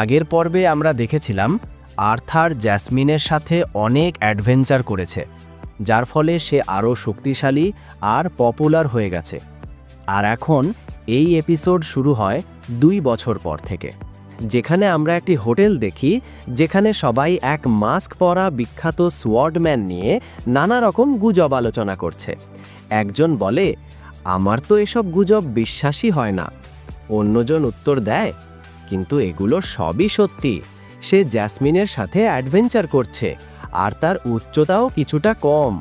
আগের পর্বে আমরা দেখেছিলাম আর্থার জ্যাসমিনের সাথে অনেক অ্যাডভেঞ্চার করেছে, যার ফলে সে আরও শক্তিশালী আর পপুলার হয়ে গেছে। আর এখন এই এপিসোড শুরু হয় 2 বছর পর থেকে, যেখানে আমরা একটি হোটেল দেখি যেখানে সবাই এক মাস্ক পরা বিখ্যাত সোয়ার্ডম্যান নিয়ে নানা রকম গুজব আলোচনা করছে। একজন বলে, আমার তো এসব গুজব বিশ্বাসই হয় না। অন্যজন উত্তর দেয়, কিন্তু এগুলো সবই সত্যি। সে জ্যাসমিনের সাথে অ্যাডভেঞ্চার করছে আর তার উচ্চতাও কিছুটা কম,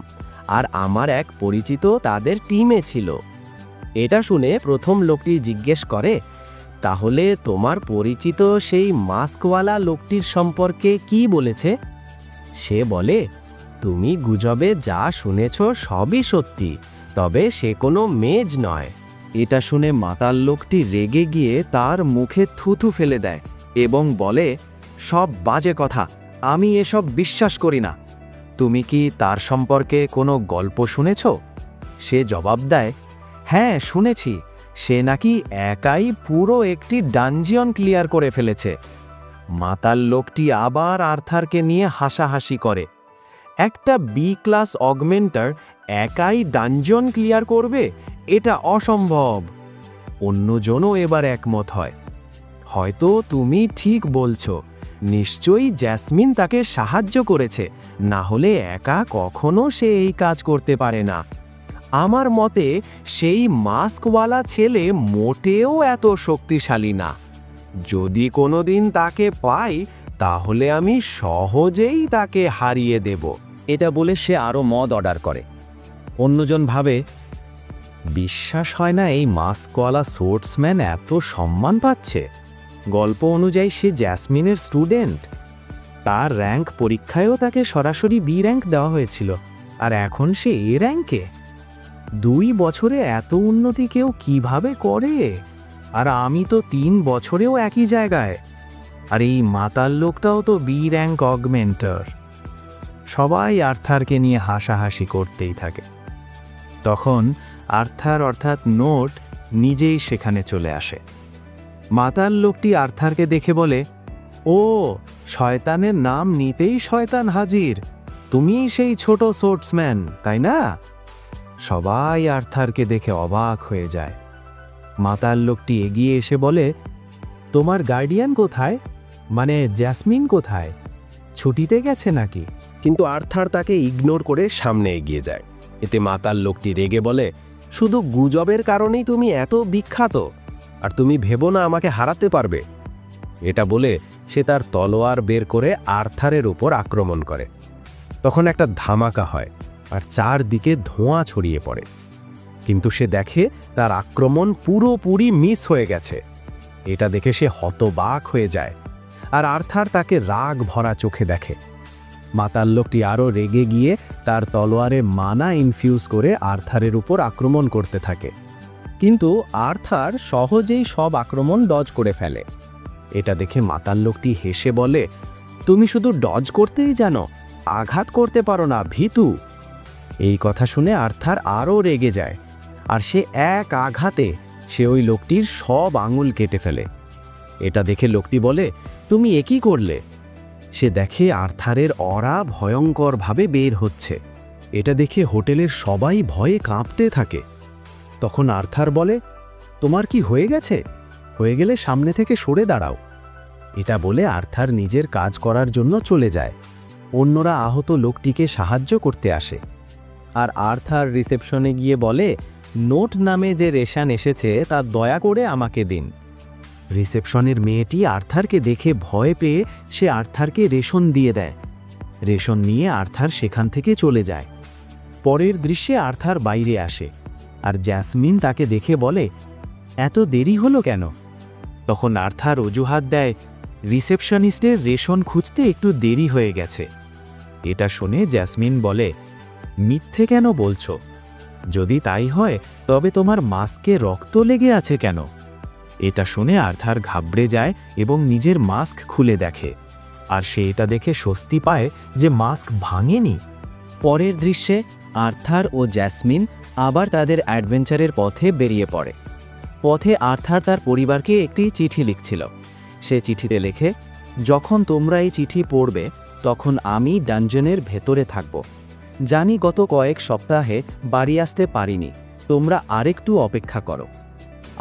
আর আমার এক পরিচিত তাদের টিমে ছিল। এটা শুনে প্রথম লোকটি জিজ্ঞেস করে, তাহলে তোমার পরিচিত সেই মাস্কওয়ালা লোকটির সম্পর্কে কি বলেছে? সে বলে, তুমি গুজবে যা শুনেছ সবই সত্যি, তবে সে কোনো মেজ নয়। এটা শুনে মাতাল লোকটি রেগে গিয়ে তার মুখে থুথু ফেলে দেয় এবং বলে, সব বাজে কথা, আমি এসব বিশ্বাস করি না। তুমি কি তার সম্পর্কে কোনো গল্প শুনেছ? সে জবাব দেয়, হ্যাঁ শুনেছি, সে নাকি একাই পুরো একটি ডানজিয়ন ক্লিয়ার করে ফেলেছে। মাতাল লোকটি আবার আর্থারকে নিয়ে হাসাহাসি করে। একটা বি ক্লাস অগমেন্টার একাই ডানজিয়ন ক্লিয়ার করবে? এটা অসম্ভব। অন্যজনও এবার একমত হয়, হয়তো তুমি ঠিক বলছো, নিশ্চয়ই জ্যাসমিন তাকে সাহায্য করেছে, না হলে একা কখনো সে এই কাজ করতে পারে না। আমার মতে সেই মাস্কওয়ালা ছেলে মোটেও এত শক্তিশালী না। যদি কোনোদিন তাকে পাই তাহলে আমি সহজেই তাকে হারিয়ে দেব। এটা বলে সে আরও মদ অর্ডার করে। অন্যজন ভাবে, বিশ্বাস হয় না এই মাস্কওয়ালা সোর্সম্যান এত সম্মান পাচ্ছে। গল্প অনুযায়ী সে জ্যাসমিনের স্টুডেন্ট, তার র্যাঙ্ক পরীক্ষায়ও তাকে সরাসরি বি র্যাঙ্ক দেওয়া হয়েছিল, আর এখন সে এ র্যাঙ্কে। 2 বছরে এত উন্নতি কেউ কিভাবে করে? আর আমি তো 3 বছরেও একই জায়গায়। আর এই মাতাল লোকটাও তো বি র্যাঙ্ক অগমেন্টার। সবাই আর্থারকে নিয়ে হাসাহাসি করতেই থাকে। তখন আর্থার অর্থাৎ নোট নিজেই সেখানে চলে আসে। মাতাল লোকটি আর্থারকে দেখে বলে, ও, শয়তানের নাম নিতেই শয়তান হাজির, তুমিই সেই ছোট সোর্সম্যান, তাই না? সবাই আর্থারকে দেখে অবাক হয়ে যায়। মাতাল লোকটি এগিয়ে এসে বলে, তোমার গার্ডিয়ান কোথায়? মানে জ্যাসমিন কোথায়? ছুটিতে গেছে নাকি? কিন্তু আর্থার তাকে ইগনোর করে সামনে এগিয়ে যায়। এতে মাতাল লোকটি রেগে বলে, শুধু গুজবের কারণেই তুমি এত বিখ্যাত, আর তুমি ভেবো না আমাকে হারাতে পারবে। এটা বলে সে তার তলোয়ার বের করে আর্থারের উপর আক্রমণ করে। তখন একটা ধামাকা হয় আর চারদিকে ধোঁয়া ছড়িয়ে পড়ে, কিন্তু সে দেখে তার আক্রমণ পুরোপুরি মিস হয়ে গেছে। এটা দেখে সে হতবাক হয়ে যায়, আর আর্থার তাকে রাগ ভরা চোখে দেখে। মাতাল লোকটি আরও রেগে গিয়ে তার তলোয়ারে মানা ইনফিউজ করে আর্থারের উপর আক্রমণ করতে থাকে, কিন্তু আর্থার সহজেই সব আক্রমণ ডজ করে ফেলে। এটা দেখে মাতাল লোকটি হেসে বলে, তুমি শুধু ডজ করতেই জানো, আঘাত করতে পারো না, ভীতু। এই কথা শুনে আর্থার আরও রেগে যায়, আর সে এক আঘাতে সে ওই লোকটির সব আঙুল কেটে ফেলে। এটা দেখে লোকটি বলে, তুমি এ কি করলে? সে দেখে আর্থারের অরা ভয়ঙ্করভাবে বের হচ্ছে। এটা দেখে হোটেলের সবাই ভয়ে কাঁপতে থাকে। তখন আর্থার বলে, তোমার কি হয়ে গেছে? হয়ে গেলে সামনে থেকে সরে দাঁড়াও। এটা বলে আর্থার নিজের কাজ করার জন্য চলে যায়। অন্যরা আহত লোকটিকে সাহায্য করতে আসে, আর আর্থার রিসেপশনে গিয়ে বলে, নোট নামে যে রেশন এসেছে তা দয়া করে আমাকে দিন। রিসেপশনের মেয়েটি আর্থারকে দেখে ভয় পেয়ে সে আর্থারকে রেশন দিয়ে দেয়। রেশন নিয়ে আর্থার সেখান থেকে চলে যায়। পরের দৃশ্যে আর্থার বাইরে আসে, আর জ্যাসমিন তাকে দেখে বলে, এত দেরি হলো কেন? তখন আর্থার অজুহাত দেয়, রিসেপশনিস্টের রেশন খুঁজতে একটু দেরি হয়ে গেছে। এটা শুনে জ্যাসমিন বলে, মিথ্যে কেন বলছো? যদি তাই হয় তবে তোমার মাস্কে রক্ত লেগে আছে কেন? এটা শুনে আর্থার ঘাবড়ে যায় এবং নিজের মাস্ক খুলে দেখে, আর সে এটা দেখে স্বস্তি পায় যে মাস্ক ভাঙেনি। পরের দৃশ্যে আর্থার ও জ্যাসমিন আবার তাদের অ্যাডভেঞ্চারের পথে বেরিয়ে পড়ে। পথে আর্থার তার পরিবারকে একটি চিঠি লিখছিল। সে চিঠিতে লেখে, যখন তোমরা এই চিঠি পড়বে তখন আমি ডানজনের ভেতরে থাকব। জানি গত কয়েক সপ্তাহে বাড়ি আসতে পারিনি, তোমরা আরেকটু অপেক্ষা করো।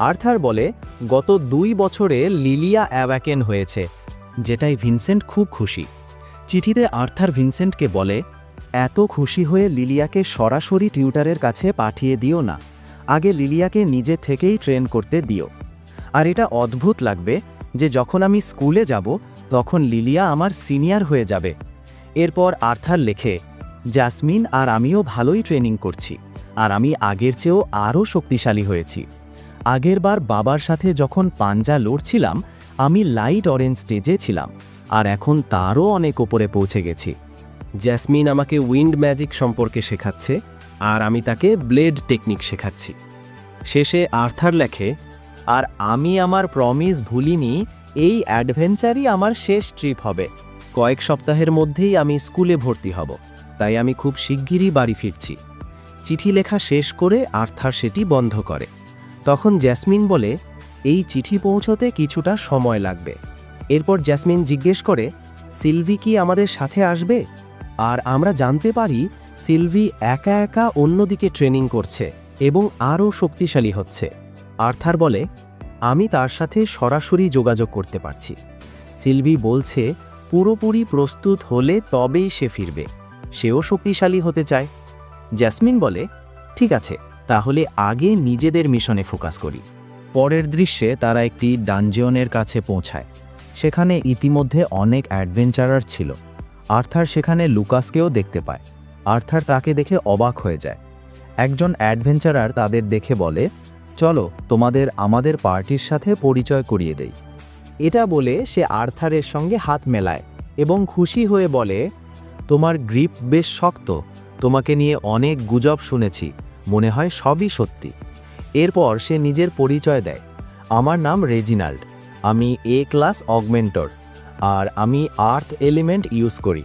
আর্থার বলে, গত 2 বছরে লিলিয়া অ্যাওয়াকেন হয়েছে, যেটাই ভিনসেন্ট খুব খুশি। চিঠিতে আর্থার ভিনসেন্টকে বলে, এত খুশি হয়ে লিলিয়াকে সরাসরি টিউটারের কাছে পাঠিয়ে দিও না, আগে লিলিয়াকে নিজে থেকেই ট্রেন করতে দিও। আর এটা অদ্ভুত লাগবে যে যখন আমি স্কুলে যাব তখন লিলিয়া আমার সিনিয়র হয়ে যাবে। এরপর আর্থার লেখে, জ্যাসমিন আর আমিও ভালোই ট্রেনিং করছি, আর আমি আগের চেয়েও আরও শক্তিশালী হয়েছি। আগেরবার বাবার সাথে যখন পাঞ্জা লড়ছিলাম আমি লাইট অরেঞ্জ স্টেজে ছিলাম, আর এখন তারও অনেক ওপরে পৌঁছে গেছি। জ্যাসমিন আমাকে উইন্ড ম্যাজিক সম্পর্কে শেখাচ্ছে, আর আমি তাকে ব্লেড টেকনিক শেখাচ্ছি। শেষে আর্থার লেখে, আর আমি আমার প্রমিস ভুলিনি, এই অ্যাডভেঞ্চারই আমার শেষ ট্রিপ হবে। কয়েক সপ্তাহের মধ্যেই আমি স্কুলে ভর্তি হব, তাই আমি খুব শিগগিরই বাড়ি ফিরছি। চিঠি লেখা শেষ করে আর্থার সেটি বন্ধ করে। তখন জ্যাসমিন বলে, এই চিঠি পৌঁছতে কিছুটা সময় লাগবে। এরপর জ্যাসমিন জিজ্ঞেস করে, সিলভি কি আমাদের সাথে আসবে? আর আমরা জানতে পারি সিলভি একা একা অন্যদিকে ট্রেনিং করছে এবং আরও শক্তিশালী হচ্ছে। আর্থার বলে, আমি তার সাথে সরাসরি যোগাযোগ করতে পারছি। সিলভি বলছে পুরোপুরি প্রস্তুত হলে তবেই সে ফিরবে, সেও শক্তিশালী হতে চায়। জ্যাসমিন বলে, ঠিক আছে, তাহলে আগে নিজেদের মিশনে ফোকাস করি। পরের দৃশ্যে তারা একটি ডানজিয়নের কাছে পৌঁছায়। সেখানে ইতিমধ্যে অনেক অ্যাডভেঞ্চারার ছিল। আর্থার সেখানে লুকাসকেও দেখতে পায়। আর্থার তাকে দেখে অবাক হয়ে যায়। একজন অ্যাডভেঞ্চারার তাদের দেখে বলে, চলো তোমাদের আমাদের পার্টির সাথে পরিচয় করিয়ে দেই। এটা বলে সে আর্থারের সঙ্গে হাত মেলায় এবং খুশি হয়ে বলে, তোমার গ্রিপ বেশ শক্ত, তোমাকে নিয়ে অনেক গুজব শুনেছি, মনে হয় সবই সত্যি। এরপর সে নিজের পরিচয় দেয়, আমার নাম রেজিনাল্ড, আমি এ ক্লাস অগমেন্টর, আর আমি আর্থ এলিমেন্ট ইউজ করি।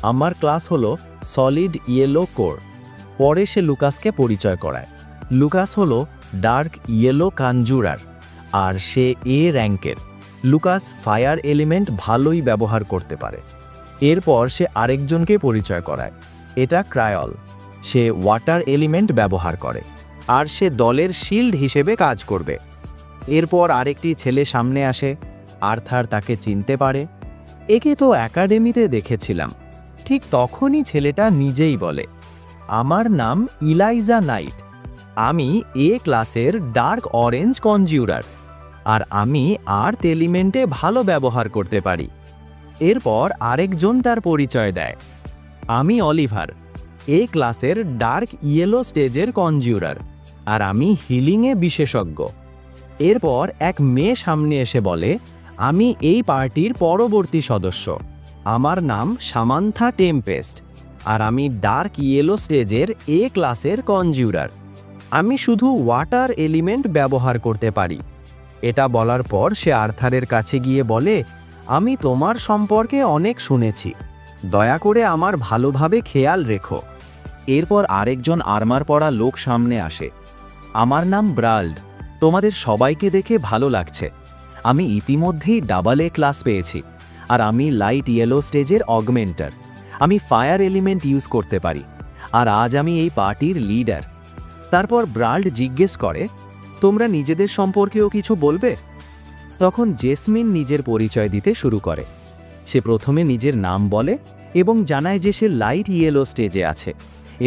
আমার ক্লাস হলো সলিড ইয়েলো কোর। পরে সে লুকাসকে পরিচয় করায়। লুকাস হলো ডার্ক ইয়েলো কনজুরার, আর সে এ র্যাঙ্কের। লুকাস ফায়ার এলিমেন্ট ভালোই ব্যবহার করতে পারে। এরপর সে আরেকজনকে পরিচয় করায়, এটা ক্রায়ল, সে ওয়াটার এলিমেন্ট ব্যবহার করে, আর সে দলের শিল্ড হিসেবে কাজ করবে। এরপর আরেকটি ছেলে সামনে আসে। আর্থার তাকে চিনতে পারে, একে তো একাডেমিতে দেখেছিলাম। ঠিক তখনই ছেলেটা নিজেই বলে, আমার নাম ইলাইজা নাইট, আমি এ ক্লাসের ডার্ক অরেঞ্জ কনজিউরার, আর আমি আর্থ এলিমেন্টে ভালো ব্যবহার করতে পারি। এরপর আরেকজন তার পরিচয় দেয়, আমি অলিভার, এ ক্লাসের ডার্ক ইয়েলো স্টেজের কনজিউরার, আর আমি হিলিংয়ে বিশেষজ্ঞ। এরপর এক মেয়ে সামনে এসে বলে, আমি এই পার্টির পরবর্তী সদস্য, আমার নাম সামান্থা টেম্পেস্ট, আর আমি ডার্ক ইয়েলো স্টেজের এ ক্লাসের কনজিউরার। আমি শুধু ওয়াটার এলিমেন্ট ব্যবহার করতে পারি। এটা বলার পর সে আর্থারের কাছে গিয়ে বলে, আমি তোমার সম্পর্কে অনেক শুনেছি, দয়া করে আমার ভালোভাবে খেয়াল রেখো। এরপর আরেকজন আর্মার পরা লোক সামনে আসে, আমার নাম ব্রাল্ড, তোমাদের সবাইকে দেখে ভালো লাগছে। আমি ইতিমধ্যেই ডাবল এ ক্লাস পেয়েছি, আর আমি লাইট ইয়েলো স্টেজের অগমেন্টার। আমি ফায়ার এলিমেন্ট ইউজ করতে পারি, আর আজ আমি এই পার্টির লিডার। তারপর ব্রাল্ড জিজ্ঞেস করে, তোমরা নিজেদের সম্পর্কেও কিছু বলবে? তখন জেসমিন নিজের পরিচয় দিতে শুরু করে। সে প্রথমে নিজের নাম বলে এবং জানায় যে সে লাইট ইয়েলো স্টেজে আছে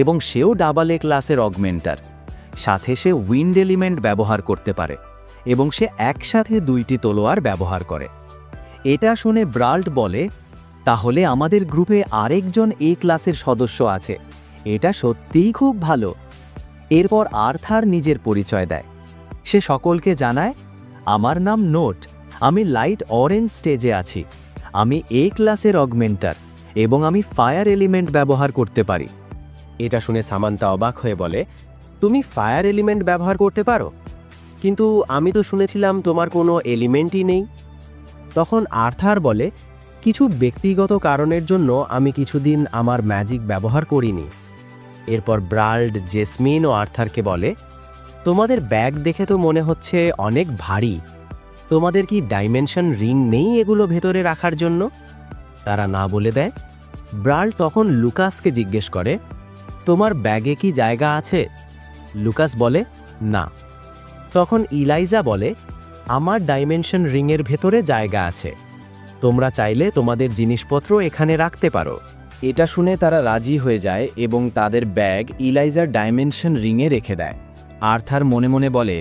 এবং সেও ডাবল এ ক্লাসের অগমেন্টার। সাথে সে উইন্ড এলিমেন্ট ব্যবহার করতে পারে এবং সে একসাথে 2টি তলোয়ার ব্যবহার করে। এটা শুনে ব্রাল্ড বলে, তাহলে আমাদের গ্রুপে আরেকজন এ ক্লাসের সদস্য আছে, এটা সত্যিই খুব ভালো। এরপর আর্থার নিজের পরিচয় দেয়। সে সকলকে জানায়, আমার নাম নোট, আমি লাইট অরেঞ্জ স্টেজে আছি, আমি এ ক্লাসের অগমেন্টার এবং আমি ফায়ার এলিমেন্ট ব্যবহার করতে পারি। এটা শুনে সামান্থা অবাক হয়ে বলে, তুমি ফায়ার এলিমেন্ট ব্যবহার করতে পারো? কিন্তু আমি তো শুনেছিলাম তোমার কোনো এলিমেন্টই নেই। তখন আর্থার বলে, কিছু ব্যক্তিগত কারণের জন্য আমি কিছুদিন আমার ম্যাজিক ব্যবহার করিনি। এরপর ব্রাল্ড জেসমিন ও আর্থারকে বলে, তোমাদের ব্যাগ দেখে তো মনে হচ্ছে অনেক ভারী। তোমাদের কি ডাইমেনশন রিং নেই এগুলো ভেতরে রাখার জন্য? তারা না বলে দেয়। ব্রাল্ড তখন লুকাসকে জিজ্ঞেস করে, তোমার ব্যাগে কি জায়গা আছে? লুকাস বলে, না। তখন ইলাইজা বলে, আমার ডাইমেনশন রিংয়ের ভেতরে জায়গা আছে, তোমরা চাইলে তোমাদের জিনিসপত্র এখানে রাখতে পারো। এটা শুনে তারা রাজি হয়ে যায় এবং তাদের ব্যাগ ইলাইজার ডাইমেনশন রিংয়ে রেখে দেয়। আর্থার মনে মনে বলে,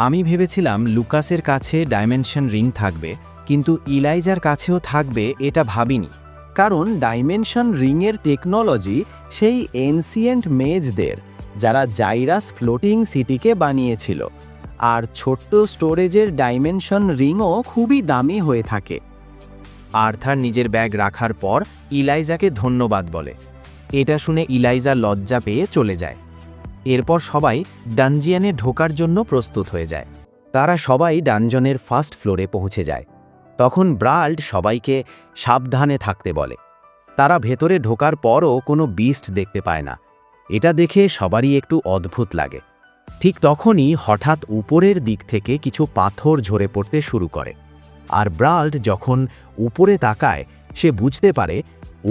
আমি ভেবেছিলাম লুকাসের কাছে ডাইমেনশন রিং থাকবে, কিন্তু ইলাইজার কাছেও থাকবে এটা ভাবিনি। কারণ ডাইমেনশন রিংয়ের টেকনোলজি সেই এনসিয়েন্ট মেজদের, যারা জাইরাস ফ্লোটিং সিটিকে বানিয়েছিল। আর ছোট্ট স্টোরেজের ডাইমেনশন রিংও খুবই দামি হয়ে থাকে। আর্থার নিজের ব্যাগ রাখার পর ইলাইজাকে ধন্যবাদ বলে। এটা শুনে ইলাইজা লজ্জা পেয়ে চলে যায়। এরপর সবাই ডানজিয়ানে ঢোকার জন্য প্রস্তুত হয়ে যায়। তারা সবাই ডানজনের ফার্স্ট ফ্লোরে পৌঁছে যায়। তখন ব্রাল্ড সবাইকে সাবধানে থাকতে বলে। তারা ভেতরে ঢোকার পরও কোনো বিস্ট দেখতে পায় না। এটা দেখে সবারই একটু অদ্ভুত লাগে। ঠিক তখনই হঠাৎ উপরের দিক থেকে কিছু পাথর ঝরে পড়তে শুরু করে। আর ব্রাল্ড যখন উপরে তাকায়, সে বুঝতে পারে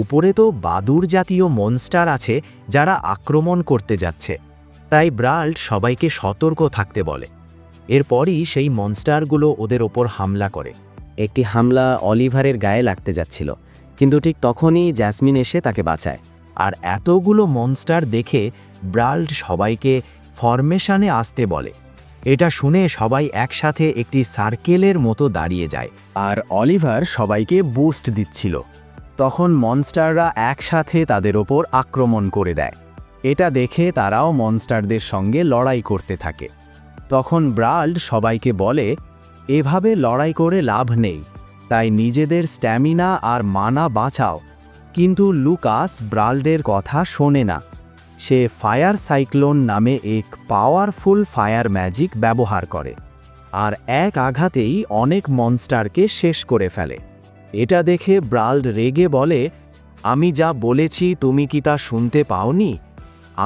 উপরে তো বাদুড় জাতীয় মনস্টার আছে যারা আক্রমণ করতে যাচ্ছে। তাই ব্রাল্ড সবাইকে সতর্ক থাকতে বলে। এরপরই সেই মনস্টারগুলো ওদের ওপর হামলা করে। একটি হামলা অলিভারের গায়ে লাগতে যাচ্ছিল, কিন্তু ঠিক তখনই জ্যাসমিন এসে তাকে বাঁচায়। আর এতগুলো মনস্টার দেখে ব্রাল্ড সবাইকে ফরমেশনে আসতে বলে। এটা শুনে সবাই একসাথে একটি সার্কেলের মতো দাঁড়িয়ে যায়, আর অলিভার সবাইকে বুস্ট দিচ্ছিল। তখন মনস্টাররা একসাথে তাদের ওপর আক্রমণ করে দেয়। এটা দেখে তারাও মনস্টারদের সঙ্গে লড়াই করতে থাকে। তখন ব্রাল্ড সবাইকে বলে, এভাবে লড়াই করে লাভ নেই, তাই নিজেদের স্ট্যামিনা আর মানা বাঁচাও। কিন্তু লুকাস ব্রাল্ডের কথা শোনে না। সে ফায়ার সাইক্লোন নামে এক পাওয়ারফুল ফায়ার ম্যাজিক ব্যবহার করে, আর এক আঘাতেই অনেক মনস্টারকে শেষ করে ফেলে। এটা দেখে ব্রাল্ড রেগে বলে, আমি যা বলেছি তুমি কি তা শুনতে পাওনি?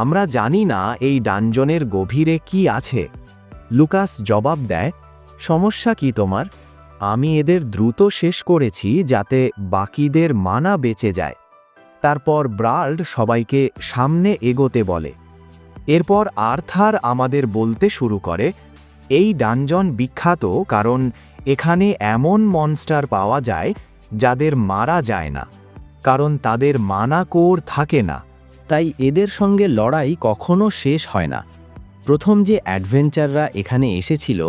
আমরা জানি না এই ডানজনের গভীরে কি আছে। লুকাস জবাব দেয়, সমস্যা কি তোমার? আমি এদের দ্রুত শেষ করেছি যাতে বাকিদের মানা বেঁচে যায়। তারপর ব্রাল্ড সবাইকে সামনে এগোতে বলে। এরপর আর্থার আমাদের বলতে শুরু করে, এই ডানজন বিখ্যাত কারণ এখানে এমন মনস্টার পাওয়া যায় যাদের মারা যায় না, কারণ তাদের মানা কোর থাকে না। তাই এদের সঙ্গে লড়াই কখনো শেষ হয় না। প্রথম যে অ্যাডভেঞ্চাররা এখানে এসেছিল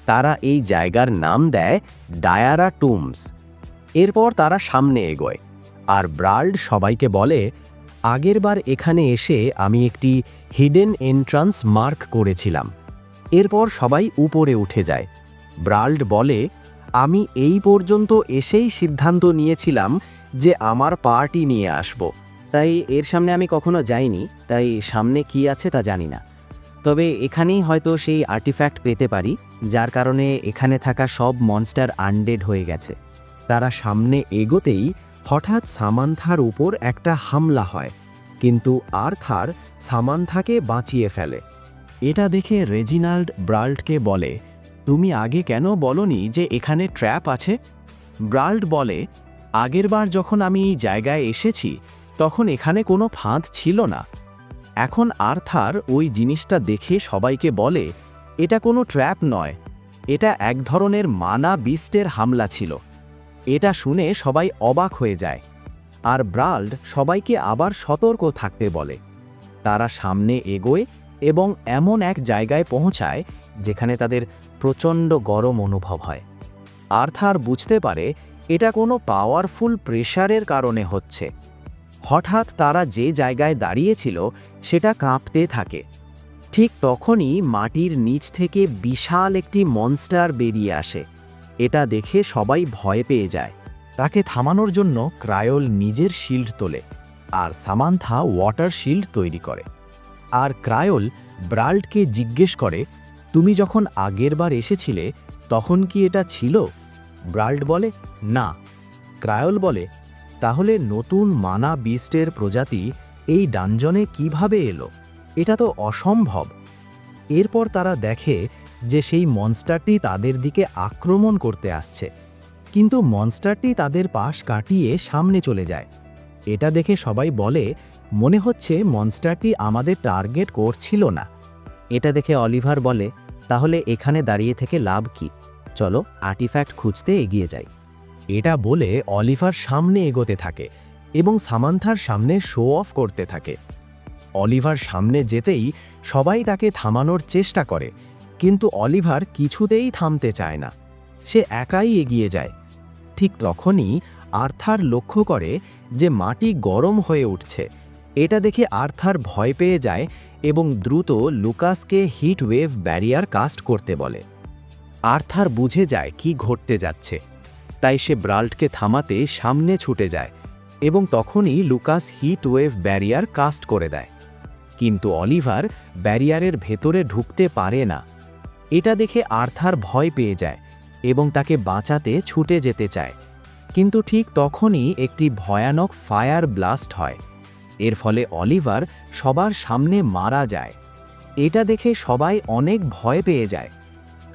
তারা এই জায়গার নাম দেয় ডায়ারা টুমস। এরপর তারা সামনে এগোয়, আর ব্রাল্ড সবাইকে বলে, আগেরবার এখানে এসে আমি একটি হিডেন এন্ট্রান্স মার্ক করেছিলাম। এরপর সবাই উপরে উঠে যায়। ব্রাল্ড বলে, আমি এই পর্যন্ত এসেই সিদ্ধান্ত নিয়েছিলাম যে আমার পার্টি নিয়ে আসব, তাই এর সামনে আমি কখনো যাইনি, তাই সামনে কি আছে তা জানি না। তবে এখানেই হয়তো সেই আর্টিফ্যাক্ট পেতে পারি, যার কারণে এখানে থাকা সব মনস্টার আনডেড হয়ে গেছে। তারা সামনে এগোতেই হঠাৎ সামান্থার উপর একটা হামলা হয়, কিন্তু আর্থার সামান্থাকে বাঁচিয়ে ফেলে। এটা দেখে রেজিনাল্ড ব্রাল্ডকে বলে, তুমি আগে কেন বলনি যে এখানে ট্র্যাপ আছে? ব্রাল্ড বলে, আগেরবার যখন আমি এই জায়গায় এসেছি তখন এখানে কোনো ফাঁদ ছিল না। এখন আর্থার ওই জিনিসটা দেখে সবাইকে বলে, এটা কোনো ট্র্যাপ নয়, এটা এক ধরনের মানা বিস্টের হামলা ছিল। এটা শুনে সবাই অবাক হয়ে যায়, আর ব্রাল্ড সবাইকে আবার সতর্ক থাকতে বলে। তারা সামনে এগোয় এবং এমন এক জায়গায় পৌঁছায় যেখানে তাদের প্রচণ্ড গরম অনুভব হয়। আর্থার বুঝতে পারে এটা কোনো পাওয়ারফুল প্রেশারের কারণে হচ্ছে। হঠাৎ তারা যে জায়গায় দাঁড়িয়েছিল সেটা কাঁপতে থাকে। ঠিক তখনই মাটির নিচ থেকে বিশাল একটি মনস্টার বেরিয়ে আসে। এটা দেখে সবাই ভয় পেয়ে যায়। তাকে থামানোর জন্য ক্রায়োল নিজের শিল্ড তোলে, আর সামান্থা ওয়াটার শিল্ড তৈরি করে। আর ক্রায়োল ব্রাল্ডকে জিজ্ঞেস করে, তুমি যখন আগেরবার এসেছিলে তখন কি এটা ছিল? ব্রাল্ড বলে, না। ক্রায়োল বলে, তাহলে নতুন মানা বিস্টের প্রজাতি এই ডানজনে কিভাবে এলো? এটা তো অসম্ভব। এরপর তারা দেখে যে সেই মনস্টারটি তাদের দিকে আক্রমণ করতে আসছে, কিন্তু মনস্টারটি তাদের পাশ কাটিয়ে সামনে চলে যায়। এটা দেখে সবাই বলে, মনে হচ্ছে মনস্টারটি আমাদের টার্গেট করছিল না। এটা দেখে অলিভার বলে, তাহলে এখানে দাঁড়িয়ে থেকে লাভ কি? চলো আর্টিফ্যাক্ট খুঁজতে এগিয়ে যাই। এটা বলে অলিভার সামনে এগোতে থাকে এবং সামান্থার সামনে শো অফ করতে থাকে। অলিভার সামনে যেতেই সবাই তাকে থামানোর চেষ্টা করে, কিন্তু অলিভার কিছুতেই থামতে চায় না। সে একাই এগিয়ে যায়। ঠিক তখনই আর্থার লক্ষ্য করে যে মাটি গরম হয়ে উঠছে। এটা দেখে আর্থার ভয় পেয়ে যায় এবং দ্রুত লুকাসকে হিট ওয়েভ ব্যারিয়ার কাস্ট করতে বলে। আর্থার বুঝে যায় কি ঘটতে যাচ্ছে, তাই সে ব্রাল্টকে থামাতে সামনে ছুটে যায় এবং তখনই Lucas heat wave barrier cast করে দেয়। কিন্তু অলিভার ব্যারিয়ারের ভেতরে ঢুকতে পারে না। এটা দেখে আর্থার ভয় পেয়ে যায় এবং তাকে বাঁচাতে ছুটে যেতে চায়, কিন্তু ঠিক তখনই একটি ভয়ানক ফায়ার ব্লাস্ট হয়। এর ফলে অলিভার সবার সামনে মারা যায়। এটা দেখে সবাই অনেক ভয় পেয়ে যায়।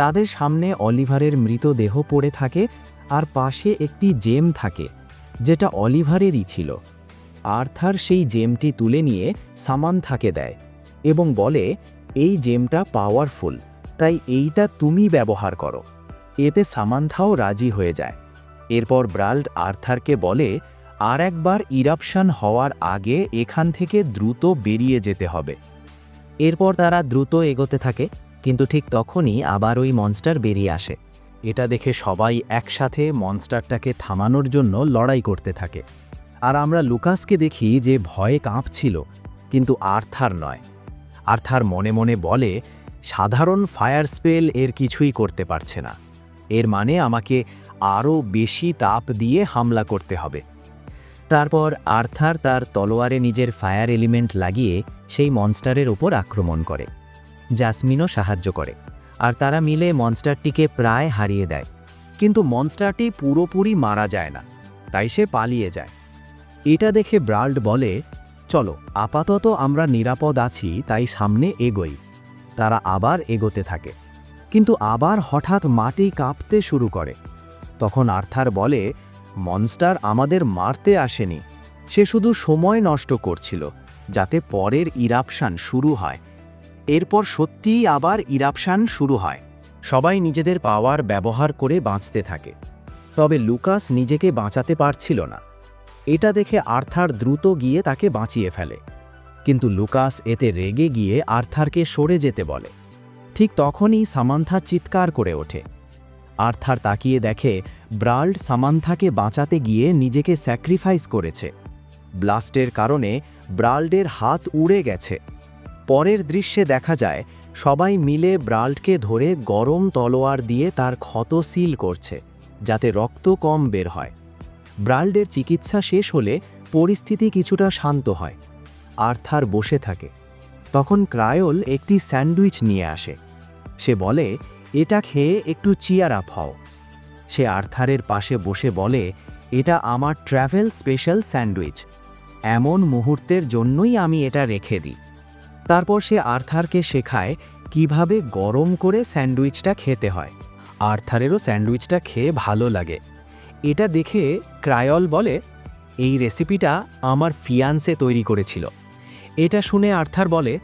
তাদের সামনে অলিভারের মৃতদেহ পড়ে থাকে আর পাশে একটি জেম থাকে, যেটা অলিভারেরই ছিল। আর্থার সেই জেমটি তুলে নিয়ে সামান্থাকে দেয় এবং বলে, এই জেমটা পাওয়ারফুল, তাই এইটা তুমি ব্যবহার করো। এতে সামান্থাও রাজি হয়ে যায়। এরপর ব্রাল্ট আর্থারকে বলে, আর একবার ইরাপশন হওয়ার আগে এখান থেকে দ্রুত বেরিয়ে যেতে হবে। এরপর তারা দ্রুত এগোতে থাকে, কিন্তু ঠিক তখনই আবার ওই মনস্টার বেরিয়ে আসে। এটা দেখে সবাই একসাথে মনস্টারটাকে থামানোর জন্য লড়াই করতে থাকে। আর আমরা লুকাসকে দেখি যে ভয়ে কাঁপছিল, কিন্তু আর্থার নয়। আর্থার মনে মনে বলে, সাধারণ ফায়ার স্পেল এর কিছুই করতে পারছে না, এর মানে আমাকে আরও বেশি তাপ দিয়ে হামলা করতে হবে। তারপর আর্থার তার তলোয়ারে নিজের ফায়ার এলিমেন্ট লাগিয়ে সেই মনস্টারের ওপর আক্রমণ করে। জ্যাসমিনও সাহায্য করে, আর তারা মিলে মনস্টারটিকে প্রায় হারিয়ে দেয়। কিন্তু মনস্টারটি পুরোপুরি মারা যায় না, তাই সে পালিয়ে যায়। এটা দেখে ব্রাল্ট বলে, চলো আপাতত আমরা নিরাপদ আছি, তাই সামনে এগোই। তারা আবার এগোতে থাকে, কিন্তু আবার হঠাৎ মাটি কাঁপতে শুরু করে। তখন আর্থার বলে, মনস্টার আমাদের মারতে আসেনি, সে শুধু সময় নষ্ট করছিল যাতে পরের ইরাপশন শুরু হয়। এরপর সত্যিই আবার ইরাপশন শুরু হয়। সবাই নিজেদের পাওয়ার ব্যবহার করে বাঁচতে থাকে, তবে লুকাস নিজেকে বাঁচাতে পারছিল না। এটা দেখে আর্থার দ্রুত গিয়ে তাকে বাঁচিয়ে ফেলে, কিন্তু লুকাস এতে রেগে গিয়ে আর্থারকে সরে যেতে বলে। ঠিক তখনই সামান্থা চিৎকার করে ওঠে। আর্থার তাকিয়ে দেখে ব্রাল্ট সামান্থাকে বাঁচাতে গিয়ে নিজেকে স্যাক্রিফাইস করেছে। ব্লাস্টের কারণে ব্রাল্টের হাত উড়ে গেছে। পরের দৃশ্যে দেখা যায় সবাই মিলে ব্রাল্টকে ধরে গরম তলোয়ার দিয়ে তার ক্ষত সিল করছে, যাতে রক্ত কম বের হয়। ব্রাল্টের চিকিৎসা শেষ হলে পরিস্থিতি কিছুটা শান্ত হয়। আর্থার বসে থাকে। তখন ক্রায়োল একটি স্যান্ডউইচ নিয়ে আসে। সে বলে, এটা খেয়ে একটু চিয়ার আপ হও। সে আর্থারের পাশে বসে বলে, এটা আমার ট্র্যাভেল স্পেশাল স্যান্ডউইচ, এমন মুহূর্তের জন্যই আমি এটা রেখে দিই। তারপর সে আর্থারকে শেখায় কিভাবে গরম করে স্যান্ডউইচটা খেতে হয়। আর্থারেরও স্যান্ডউইচটা খেয়ে ভালো লাগে। এটা দেখে ক্রায়োল বলে, এই রেসিপিটা আমার ফিয়ান্সে তৈরি করেছিল। এটা শুনে আর্থার বলে,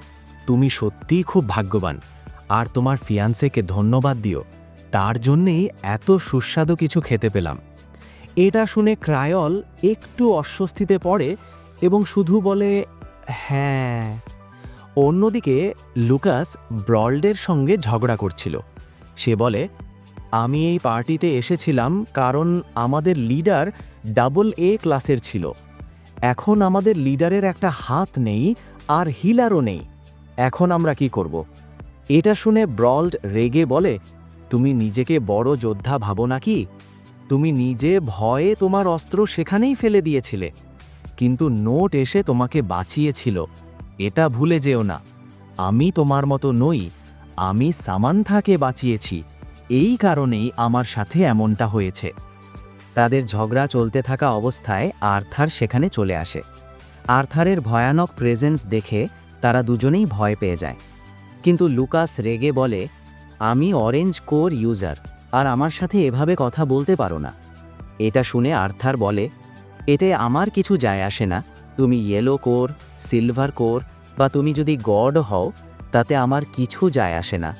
তুমি সত্যিই খুব ভাগ্যবান, আর তোমার ফিয়ান্সেকে ধন্যবাদ দিও, তার জন্যেই এত সুস্বাদু কিছু খেতে পেলাম। এটা শুনে ক্রায়োল একটু অস্বস্তিতে পড়ে এবং শুধু বলে, হ্যাঁ। অন্যদিকে লুকাস ব্রাল্টের সঙ্গে ঝগড়া করছিল। সে বলে, আমি এই পার্টিতে এসেছিলাম কারণ আমাদের লিডার ডাবল এ ক্লাসের ছিল। এখন আমাদের লিডারের একটা হাত নেই আর হিলারও নেই। এখন আমরা কি করব? এটা শুনে ব্রাল্ট রেগে বলে, তুমি নিজেকে বড় যোদ্ধা ভাবো নাকি? তুমি নিজে ভয়ে তোমার অস্ত্র সেখানেই ফেলে দিয়েছিলে, কিন্তু নোট এসে তোমাকে বাঁচিয়েছিল। এটা ভুলে যেও না, আমি তোমার মতো নই, আমি সামান্থাকে বাঁচিয়েছি, এই কারণেই আমার সাথে এমনটা হয়েছে। তাদের ঝগড়া চলতে থাকা অবস্থায় আর্থার সেখানে চলে আসে। আর্থারের ভয়ানক প্রেজেন্স দেখে তারা দুজনেই ভয় পেয়ে যায়। কিন্তু লুকাস রেগে বলে, আমি অরেঞ্জ কোর ইউজার, আর আমার সাথে এভাবে কথা বলতে পারো না। এটা শুনে আর্থার বলে, এতে আমার কিছু যায় আসে না, তুমি ইয়েলো কোর, সিলভার কোর বা তুমি যদি গড হও, তাতে আমার কিছু যায় আসে না।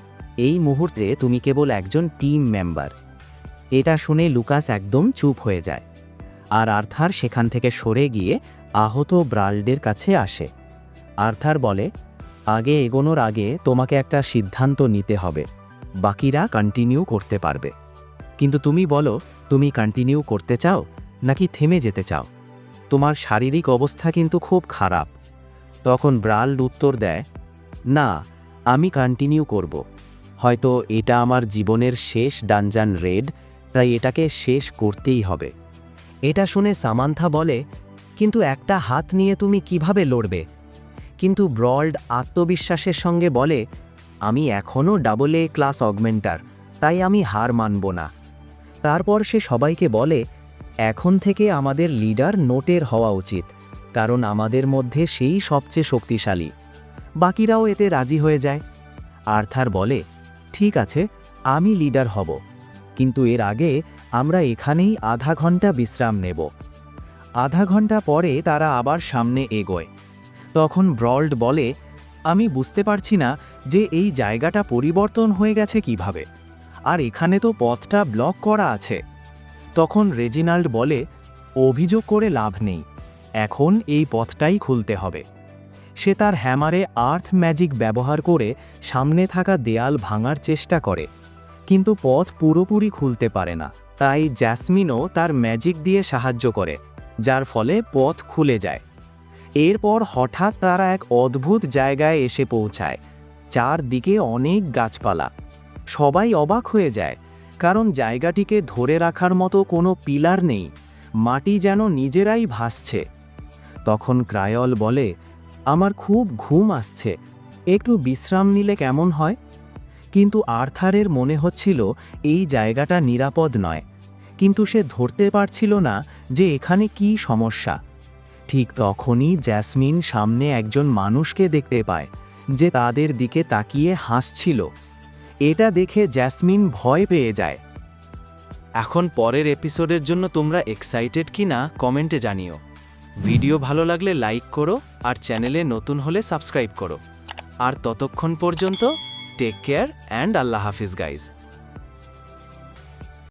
এই মুহূর্তে তুমি কেবল একজন টিম মেম্বার। এটা শুনে লুকাস একদম চুপ হয়ে যায়, আর আর্থার সেখান থেকে সরে গিয়ে আহত ব্রাল্ডের কাছে আসে। আর্থার বলে, আগে এগোনোর আগে তোমাকে একটা সিদ্ধান্ত নিতে হবে, বাকিরা কন্টিনিউ করতে পারবে। কিন্তু তুমি বলো, তুমি কন্টিনিউ করতে চাও নাকি থেমে যেতে চাও? তোমার শারীরিক অবস্থা কিন্তু খুব খারাপ। তখন ব্রাল্ড উত্তর দেয়, না, আমি কন্টিনিউ করব। হয়তো এটা আমার জীবনের শেষ ডানজান রেড, তাই এটাকে শেষ করতেই হবে। এটা শুনে সামান্থা বলে, কিন্তু একটা হাত নিয়ে তুমি কিভাবে লড়বে? কিন্তু ব্রল্ড আত্মবিশ্বাসের সঙ্গে বলে, আমি এখনও AA ক্লাস অগমেন্টার, তাই আমি হার মানব না। তারপর সে সবাইকে বলে, এখন থেকে আমাদের লিডার নোটের হওয়া উচিত, কারণ আমাদের মধ্যে সেই সবচেয়ে শক্তিশালী। বাকিরাও এতে রাজি হয়ে যায়। আর্থার বলে, ঠিক আছে, আমি লিডার হব, কিন্তু এর আগে আমরা এখানেই আধা ঘন্টা বিশ্রাম নেব। আধা ঘন্টা পরে তারা আবার সামনে এগোয়। তখন ব্রল্ড বলে, আমি বুঝতে পারছি না যে এই জায়গাটা পরিবর্তন হয়ে গেছে কিভাবে, আর এখানে তো পথটা ব্লক করা আছে। তখন রেজিনাল্ড বলে, অভিযোগ করে লাভ নেই, এখন এই পথটাই খুলতে হবে। সে তার হ্যামারে আর্থ ম্যাজিক ব্যবহার করে সামনে থাকা দেয়াল ভাঙার চেষ্টা করে, কিন্তু পথ পুরোপুরি খুলতে পারে না। তাই জ্যাসমিনও তার ম্যাজিক দিয়ে সাহায্য করে, যার ফলে পথ খুলে যায়। এরপর হঠাৎ তারা এক অদ্ভুত জায়গায় এসে পৌঁছায়। চারদিকে অনেক গাছপালা। সবাই অবাক হয়ে যায়, কারণ জায়গাটিকে ধরে রাখার মতো কোনো পিলার নেই, মাটি যেন নিজেরাই ভাসছে। তখন ক্রায়ল বলে, আমার খুব ঘুম আসছে, একটু বিশ্রাম নিলে কেমন হয়? কিন্তু আর্থারের মনে হচ্ছিল এই জায়গাটা নিরাপদ নয়, কিন্তু সে ধরতে পারছিল না যে এখানে কী সমস্যা। ঠিক তখনই জ্যাসমিন সামনে একজন মানুষকে দেখতে পায়, যে তাদের দিকে তাকিয়ে হাসছিল। এটা দেখে জ্যাসমিন ভয় পেয়ে যায়। এখন পরের এপিসোডের জন্য তোমরা এক্সাইটেড কি না কমেন্টে জানিও। ভিডিও ভালো লাগলে লাইক করো, আর চ্যানেলে নতুন হলে সাবস্ক্রাইব করো। আর ততক্ষণ পর্যন্ত টেক কেয়ার অ্যান্ড আল্লাহ হাফিজ গাইজ।